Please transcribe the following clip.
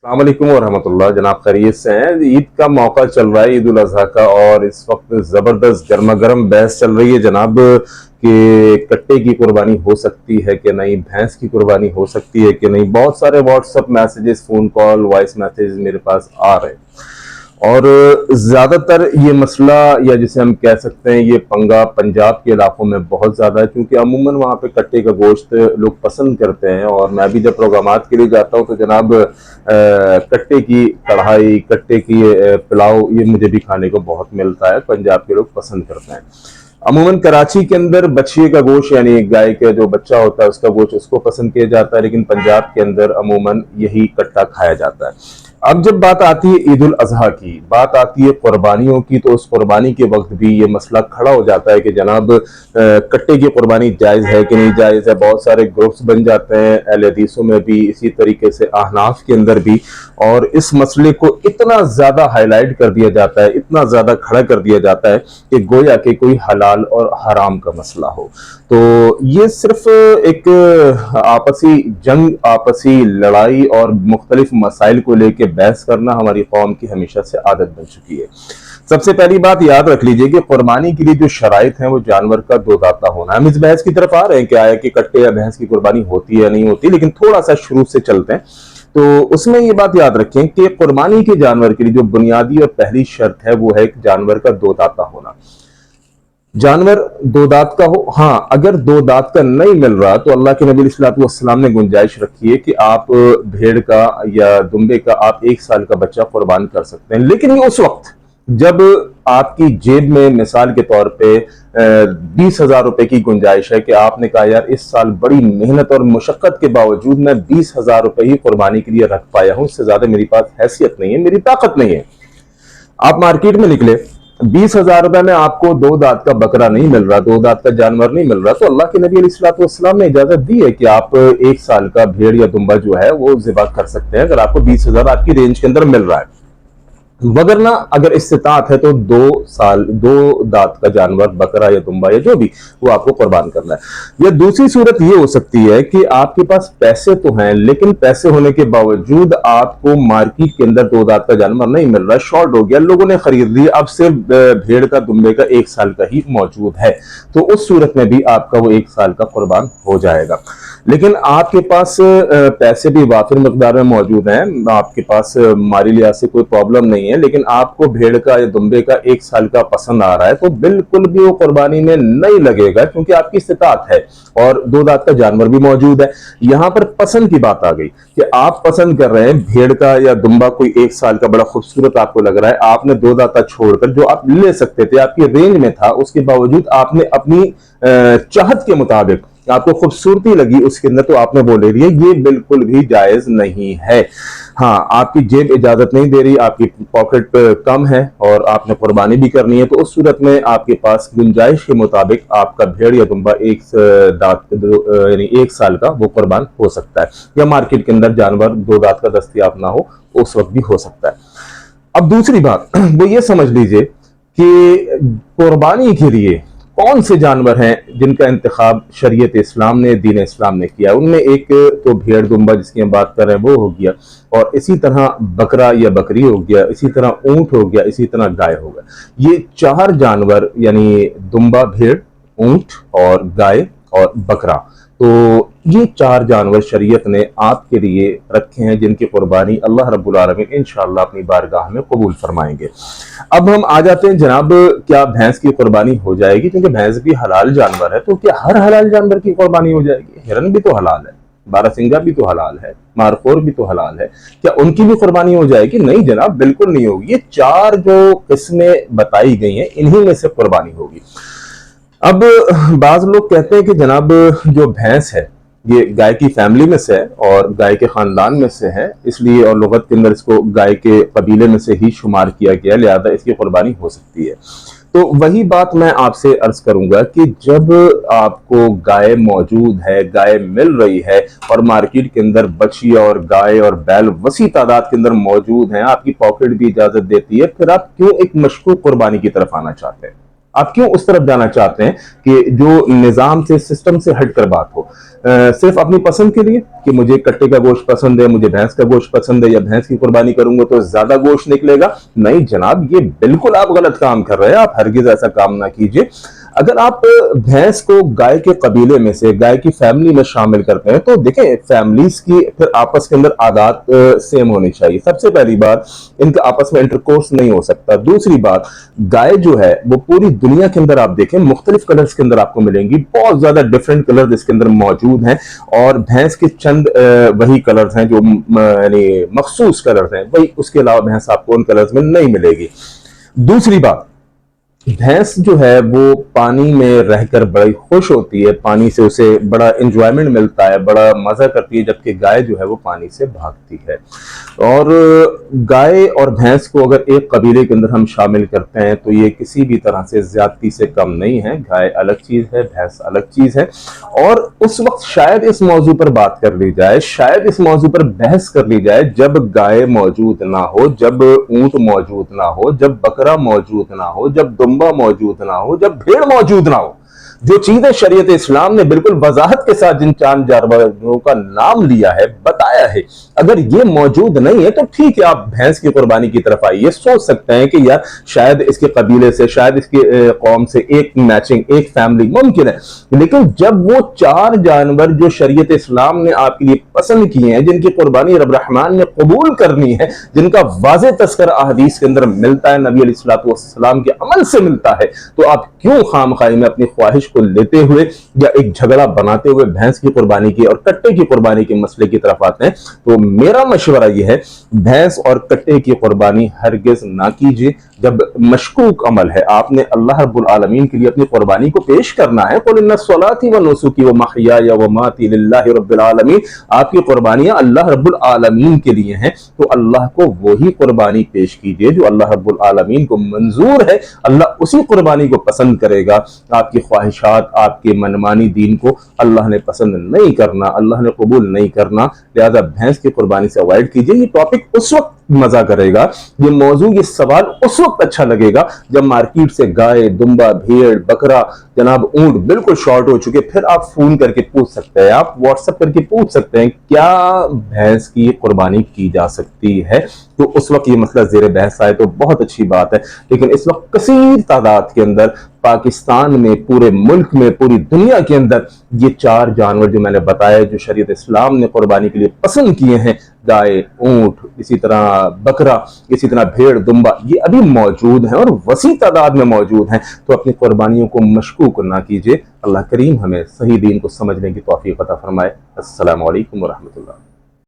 अस्सलाम वालेकुम वरहमतुल्लाह। जनाब खैरियत से हैं? ईद का मौका चल रहा है, ईद उल अजहा का, और इस वक्त ज़बरदस्त गर्मा गर्म बहस चल रही है जनाब कि कट्टे की कुर्बानी हो सकती है कि नहीं, भैंस की कुर्बानी हो सकती है कि नहीं। बहुत सारे WhatsApp messages, phone call, voice message मेरे पास आ रहे हैं और ज़्यादातर ये मसला, या जिसे हम कह सकते हैं ये पंगा, पंजाब के इलाकों में बहुत ज़्यादा है, क्योंकि अमूमन वहाँ पे कट्टे का गोश्त लोग पसंद करते हैं। और मैं भी जब प्रोग्रामात के लिए जाता हूँ तो जनाब कट्टे की कढ़ाई, कट्टे की पुलाव, ये मुझे भी खाने को बहुत मिलता है। पंजाब के लोग पसंद करते हैं। अमूमन कराची के अंदर बछिए का गोश्त, यानी गाय का जो बच्चा होता है उसका गोश्त, उसको पसंद किया जाता है, लेकिन पंजाब के अंदर अमूमन यही कट्टा खाया जाता है। अब जब बात आती है ईद उल अजहा की, बात आती है कुर्बानियों की, तो उस कुर्बानी के वक्त भी ये मसला खड़ा हो जाता है कि जनाब कट्टे की कुर्बानी जायज़ है कि नहीं जायज़ है। बहुत सारे ग्रुप्स बन जाते हैं अहले हदीसों में भी, इसी तरीके से अहनाफ के अंदर भी, और इस मसले को इतना ज़्यादा हाईलाइट कर दिया जाता है, इतना ज़्यादा खड़ा कर दिया जाता है कि गोया कि कोई हलाल और हराम का मसला हो। तो ये सिर्फ एक आपसी जंग, आपसी लड़ाई और मुख्तलिफ मसाइल को लेकर बहस करना हमारी कौम की हमेशा से आदत बन चुकी है। सबसे पहली बात याद रख लीजिए कि कुर्बानी के लिए जो शराइत हैं वो जानवर का दो दाता होना। हम इस बहस की तरफ आ रहे हैं कि आया कि कट्टे या भैंस की कुर्बानी होती है या नहीं होती, लेकिन थोड़ा सा शुरू से चलते हैं। तो उसमें ये बात याद रखें कि कुर्बानी के जानवर के लिए जो बुनियादी और पहली शर्त है वो है जानवर का दो दाता होना। जानवर दो दांत का हो। हाँ, अगर दो दांत का नहीं मिल रहा तो अल्लाह के नबी अलैहिस्सलातु वस्सलाम ने गुंजाइश रखी है कि आप भेड़ का या दुम्बे का आप 1 साल का बच्चा कुर्बान कर सकते हैं, लेकिन ये उस वक्त जब आपकी जेब में मिसाल के तौर पे 20,000 रुपए की गुंजाइश है कि आपने कहा यार इस साल बड़ी मेहनत और मुशक्कत के बावजूद मैं 20,000 रुपए ही कुर्बानी के लिए रख पाया हूं, इससे ज्यादा मेरी पास हैसियत नहीं है, मेरी ताकत नहीं है। आप मार्केट में निकले, 20,000 रुपए में आपको दो दांत का बकरा नहीं मिल रहा, दो दांत का जानवर नहीं मिल रहा, तो अल्लाह के नबी अलैहिस्सलाम ने इजाजत दी है कि आप 1 साल का भेड़ या दुम्बा जो है वो ज़िबा कर सकते हैं, अगर आपको 20,000 आपकी रेंज के अंदर मिल रहा है। वगरना अगर इस्तिताअत है तो 2 साल, दो दांत का जानवर, बकरा या दुम्बा या जो भी, वो आपको कुर्बान करना है। या दूसरी सूरत ये हो सकती है कि आपके पास पैसे तो हैं, लेकिन पैसे होने के बावजूद आपको मार्केट के अंदर दो दांत का जानवर नहीं मिल रहा, शॉर्ट हो गया, लोगों ने खरीद लिया, अब सिर्फ भेड़ का, दुम्बे का 1 साल का ही मौजूद है, तो उस सूरत में भी आपका वो 1 साल का कुर्बान हो जाएगा। लेकिन आपके पास पैसे भी वाफिर मकदार में मौजूद हैं, आपके पास माली लिहाज से कोई प्रॉब्लम नहीं है, लेकिन आपको भेड़ का या दुम्बे का 1 साल का पसंद आ रहा है, तो बिल्कुल भी वो कुर्बानी में नहीं लगेगा, क्योंकि आपकी इस्तिताअत है और दो दांत का जानवर भी मौजूद है। यहां पर पसंद की बात आ गई कि आप पसंद कर रहे हैं भेड़ का या दुम्बा, कोई 1 साल का बड़ा खूबसूरत आपको लग रहा है, आपने दो दांता छोड़कर जो आप ले सकते थे, आपकी रेंज में था, उसके बावजूद आपने अपनी चाहत के मुताबिक, आपको खूबसूरती लगी उसके अंदर, तो आपने वो ले लिया, ये बिल्कुल भी जायज नहीं है। हाँ, आपकी जेब इजाजत नहीं दे रही, आपकी पॉकेट कम है और आपने कुर्बानी भी करनी है, तो उस सूरत में आपके पास गुंजाइश के मुताबिक आपका भेड़ या दुम्बा यानी 1 साल का वो कुर्बान हो सकता है। या मार्केट के अंदर जानवर दो दांत का दस्तयाब ना हो, उस वक्त भी हो सकता है। अब दूसरी बात वो ये समझ लीजिए कि कुर्बानी के लिए कौन से जानवर हैं जिनका इंतखाब शरीयत इस्लाम ने, दीन इस्लाम ने किया। उनमें एक तो भेड़ दुम्बा जिसकी हम बात कर रहे हैं वो हो गया, और इसी तरह बकरा या बकरी हो गया, इसी तरह ऊंट हो गया, इसी तरह गाय हो गया। ये 4 जानवर, यानी दुम्बा, भेड़, ऊंट और गाय और बकरा, तो ये 4 जानवर शरीयत ने आपके लिए रखे हैं जिनकी कुर्बानी अल्लाह रब्बुल आलमीन इंशाअल्लाह अपनी बारगाह में कबूल फरमाएंगे। अब हम आ जाते हैं जनाब, क्या भैंस की कुर्बानी हो जाएगी? क्योंकि भैंस भी हलाल जानवर है, तो क्या हर हलाल जानवर की कुर्बानी हो जाएगी? हिरन भी तो हलाल है, बारहसिंगा भी तो हलाल है, मारखोर भी तो हलाल है, क्या उनकी भी कुर्बानी हो जाएगी? नहीं जनाब, बिल्कुल नहीं होगी। ये 4 जो किस्में बताई गई हैं इन्हीं में से कुर्बानी होगी। अब बाज लोग कहते हैं कि जनाब जो भैंस है ये गाय की फैमिली में से है और गाय के खानदान में से है, इसलिए और लुगत के अंदर इसको गाय के कबीले में से ही शुमार किया गया, लिहाजा इसकी कुर्बानी हो सकती है। तो वही बात मैं आपसे अर्ज करूंगा कि जब आपको गाय मौजूद है, गाय मिल रही है और मार्केट के अंदर बछिया और गाय और बैल वसी तादाद के अंदर मौजूद हैं, आपकी पॉकेट भी इजाजत देती है, फिर आप क्यों एक मशकूक कुर्बानी की तरफ आना चाहते हैं? आप क्यों उस तरफ जाना चाहते हैं कि जो निज़ाम से, सिस्टम से हट कर बात हो, सिर्फ अपनी पसंद के लिए कि मुझे कट्टे का गोश्त पसंद है, मुझे भैंस का गोश्त पसंद है, या भैंस की कुर्बानी करूंगा तो ज्यादा गोश्त निकलेगा? नहीं जनाब, ये बिल्कुल आप गलत काम कर रहे हैं। आप हरगिज ऐसा काम ना कीजिए। अगर आप भैंस को गाय के कबीले में से, गाय की फैमिली में शामिल करते हैं, तो देखें फैमिलीज की फिर आपस के अंदर आदात सेम होनी चाहिए। सबसे पहली बात, इनका आपस में इंटरकोर्स नहीं हो सकता। दूसरी बात, गाय जो है वो पूरी दुनिया के अंदर आप देखें मुख्तलिफ कलर्स के अंदर आपको मिलेंगी, बहुत ज्यादा डिफरेंट कलर इसके अंदर मौजूद हैं, और भैंस के चंद वही कलर्स हैं जो यानी मखसूस कलर्स हैं, वही उसके अलावा भैंस आपको उन कलर्स में नहीं मिलेगी। दूसरी बात, भैंस जो है वो पानी में रहकर बड़ी खुश होती है, पानी से उसे बड़ा एंजॉयमेंट मिलता है, बड़ा मजा करती है, जबकि गाय जो है वो पानी से भागती है। और गाय और भैंस को अगर एक कबीले के अंदर हम शामिल करते हैं तो ये किसी भी तरह से ज्यादती से कम नहीं है। गाय अलग चीज है, भैंस अलग चीज है। और उस वक्त शायद इस मौजू पर बात कर ली जाए, शायद इस मौजू पर बहस कर ली जाए जब गाय मौजूद ना हो, जब ऊंट मौजूद ना हो, जब बकरा मौजूद ना हो, जब दुम्बा मौजूद ना हो, जब भेड़ मौजूद ना हो। जो चीजें शरीयत इस्लाम ने बिल्कुल वजाहत के साथ जिन चांद जानवरों का नाम लिया है, बताया है, अगर ये मौजूद नहीं है तो ठीक है, आप भैंस की कुर्बानी की तरफ आइए। सोच सकते हैं कि यार शायद इसके कबीले से, शायद इसके कौम से एक मैचिंग, एक फैमिली मुमकिन है। लेकिन जब वो 4 जानवर जो शरीयत इस्लाम ने आपके लिए पसंद किए हैं, जिनकी कुर्बानी रब रहमान ने कबूल करनी है, जिनका वाज़ेह तज़किरा अहदीस के अंदर मिलता है, नबी अलैहिस्सलाम के अमल से मिलता है, तो आप क्यों खामखाई में अपनी ख्वाहिश को लेते हुए या एक झगड़ा बनाते हुए भैंस की कुर्बानी की और कट्टे की कुर्बानी के मसले की तरफ आते हैं? तो मेरा मशवरा यह है, भैंस और कट्टे की कुर्बानी हरगिज ना कीजिए। जब मशकूक अमल है, आपने अल्लाह रब्बुल आलमीन के लिए अपनी कुर्बानी को पेश करना है, कुल इन्ना सलाती व नुसुकी व महयाया व माती लिल्लाहि रब्बिल आलमीन, आपकी कुर्बानियां अल्लाह रब्बुल आलमीन के लिए हैं, तो अल्लाह को वही कुर्बानी पेश कीजिए जो अल्लाह रब्बुल आलमीन को मंजूर है। अल्लाह उसी कुर्बानी को पसंद करेगा। आपकी ख्वाहिशात, आपके मनमानी दीन को अल्लाह ने पसंद नहीं करना, अल्लाह ने कबूल नहीं करना। लिहाजा भैंस की कुर्बानी से अवॉइड कीजिए। ये टॉपिक उस वक्त मजा करेगा, ये मौजू, ये सवाल उस वक्त अच्छा लगेगा जब मार्केट से गाय, दुम्बा, भेड़, बकरा, जनाब ऊंट बिल्कुल शॉर्ट हो चुके। फिर आप फोन करके पूछ सकते हैं, आप व्हाट्सएप करके पूछ सकते हैं क्या भैंस की कुर्बानी की जा सकती है, तो उस वक्त ये मसला ज़ेर बहस आए तो बहुत अच्छी बात है। लेकिन इस वक्त कसीर तादाद के अंदर पाकिस्तान में, पूरे मुल्क में, पूरी दुनिया के अंदर ये 4 जानवर जो मैंने बताया, जो शरीयत इस्लाम ने कुर्बानी के लिए पसंद किए हैं, गाय, ऊंट, इसी तरह बकरा, इसी तरह भेड़, दुम्बा, ये अभी मौजूद हैं और वसी तादाद में मौजूद हैं। तो अपनी कुर्बानियों को मशकूक ना कीजिए। अल्लाह करीम हमें सही दीन को समझने की तौफीक अता फरमाए। अस्सलामु अलैकुम व रहमतुल्लाह।